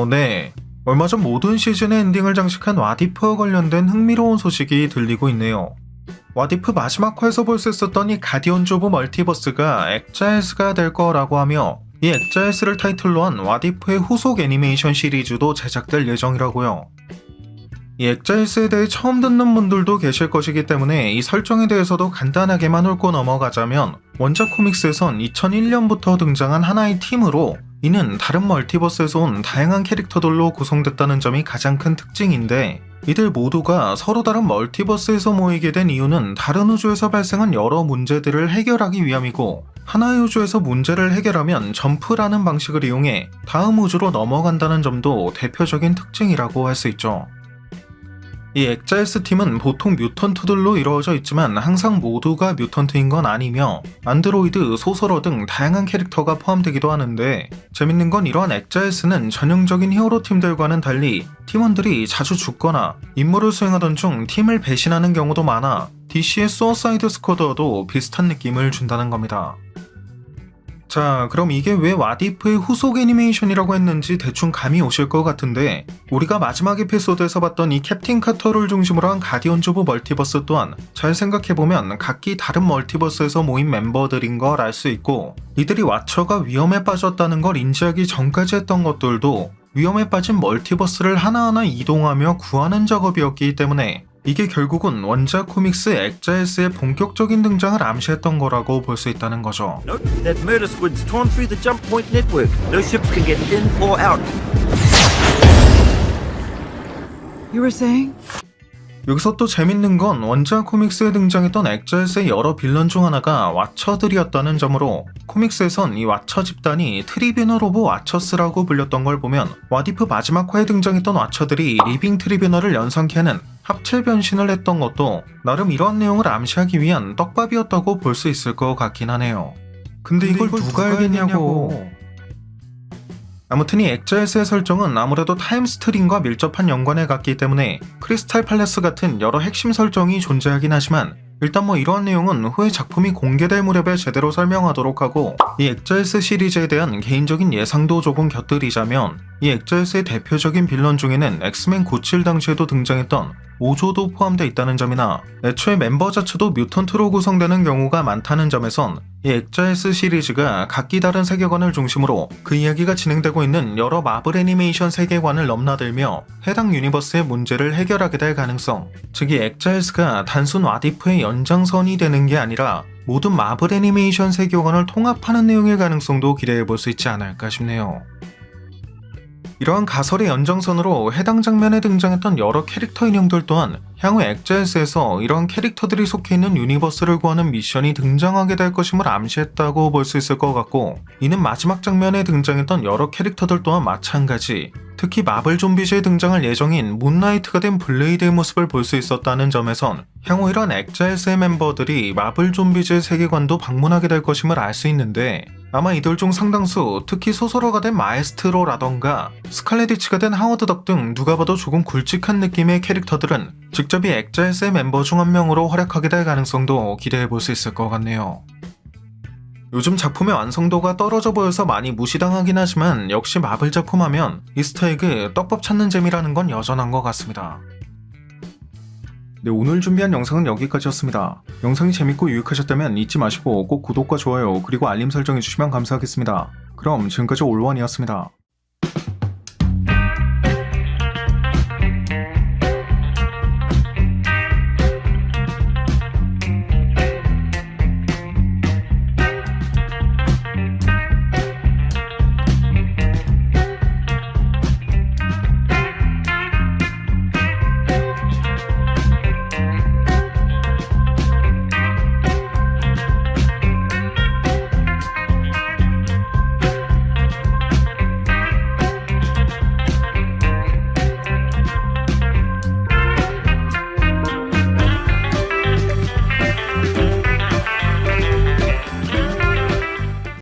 네. 얼마 전 모든 시즌의 엔딩을 장식한 와디프와 관련된 흥미로운 소식이 들리고 있네요. 와디프 마지막 화에서 볼 수 있었던 이 가디언즈 오브 멀티버스가 엑자일스가 될 거라고 하며 이 엑자일스를 타이틀로 한 와디프의 후속 애니메이션 시리즈도 제작될 예정이라고요. 이 엑자일스에 대해 처음 듣는 분들도 계실 것이기 때문에 이 설정에 대해서도 간단하게만 훑고 넘어가자면 원작 코믹스에선 2001년부터 등장한 하나의 팀으로 이는 다른 멀티버스에서 온 다양한 캐릭터들로 구성됐다는 점이 가장 큰 특징인데 이들 모두가 서로 다른 멀티버스에서 모이게 된 이유는 다른 우주에서 발생한 여러 문제들을 해결하기 위함이고 하나의 우주에서 문제를 해결하면 점프라는 방식을 이용해 다음 우주로 넘어간다는 점도 대표적인 특징이라고 할 수 있죠. 이 엑자일스 팀은 보통 뮤턴트들로 이루어져 있지만 항상 모두가 뮤턴트인 건 아니며 안드로이드, 소설어 등 다양한 캐릭터가 포함되기도 하는데 재밌는 건 이러한 엑자일스는 전형적인 히어로 팀들과는 달리 팀원들이 자주 죽거나 임무를 수행하던 중 팀을 배신하는 경우도 많아 DC의 수어사이드 스쿼드와도 비슷한 느낌을 준다는 겁니다. 자, 그럼 이게 왜 와디프의 후속 애니메이션이라고 했는지 대충 감이 오실 것 같은데 우리가 마지막 에피소드에서 봤던 이 캡틴 카터를 중심으로 한 가디언즈 오브 멀티버스 또한 잘 생각해보면 각기 다른 멀티버스에서 모인 멤버들인 걸 알 수 있고 이들이 왓처가 위험에 빠졌다는 걸 인지하기 전까지 했던 것들도 위험에 빠진 멀티버스를 하나하나 이동하며 구하는 작업이었기 때문에 이게 결국은 원작 코믹스 엑자일스의 본격적인 등장을 암시했던 거라고 볼 수 있다는 거죠. Note that murder squid's torn through the jump point network. No ships can get in or out. You were saying? 여기서 또 재밌는 건 원작 코믹스에 등장했던 엑자일스의 여러 빌런 중 하나가 왓처들이었다는 점으로 코믹스에선 이 왓처 집단이 트리뷰널 오브 왓처스라고 불렸던 걸 보면 와디프 마지막 화에 등장했던 왓처들이 리빙 트리뷰널을 연상케 하는 합체 변신을 했던 것도 나름 이러한 내용을 암시하기 위한 떡밥이었다고 볼 수 있을 것 같긴 하네요. 근데 이걸 누가 알겠냐고. 아무튼 이 엑자일스의 설정은 아무래도 타임스트림과 밀접한 연관을 갖기 때문에 크리스탈 팔레스 같은 여러 핵심 설정이 존재하긴 하지만 일단 이러한 내용은 후에 작품이 공개될 무렵에 제대로 설명하도록 하고 이 엑자일스 시리즈에 대한 개인적인 예상도 조금 곁들이자면 이 엑자일스의 대표적인 빌런 중에는 엑스맨 97 당시에도 등장했던 오조도 포함되어 있다는 점이나 애초에 멤버 자체도 뮤턴트로 구성되는 경우가 많다는 점에선 이 엑자일스 시리즈가 각기 다른 세계관을 중심으로 그 이야기가 진행되고 있는 여러 마블 애니메이션 세계관을 넘나들며 해당 유니버스의 문제를 해결하게 될 가능성, 즉 이 엑자일스가 단순 와디프의 연장선이 되는 게 아니라 모든 마블 애니메이션 세계관을 통합하는 내용일 가능성도 기대해볼 수 있지 않을까 싶네요. 이러한 가설의 연장선으로 해당 장면에 등장했던 여러 캐릭터 인형들 또한 향후 엑자일스에서 이러한 캐릭터들이 속해 있는 유니버스를 구하는 미션이 등장하게 될 것임을 암시했다고 볼 수 있을 것 같고 이는 마지막 장면에 등장했던 여러 캐릭터들 또한 마찬가지 특히 마블 좀비즈에 등장할 예정인 문라이트가 된 블레이드의 모습을 볼 수 있었다는 점에선 향후 이런 엑자일스의 멤버들이 마블 좀비즈의 세계관도 방문하게 될 것임을 알 수 있는데 아마 이들 중 상당수 특히 소설어가 된 마에스트로라던가 스칼렛 위치가 된 하워드 덕 등 누가 봐도 조금 굵직한 느낌의 캐릭터들은 직접 이 엑자일스의 멤버 중 한 명으로 활약하게 될 가능성도 기대해볼 수 있을 것 같네요. 요즘 작품의 완성도가 떨어져 보여서 많이 무시당하긴 하지만 역시 마블 작품 하면 이스터에그 떡밥 찾는 재미라는 건 여전한 것 같습니다. 네, 오늘 준비한 영상은 여기까지였습니다. 영상이 재밌고 유익하셨다면 잊지 마시고 꼭 구독과 좋아요 그리고 알림 설정해주시면 감사하겠습니다. 그럼 지금까지 올원이었습니다.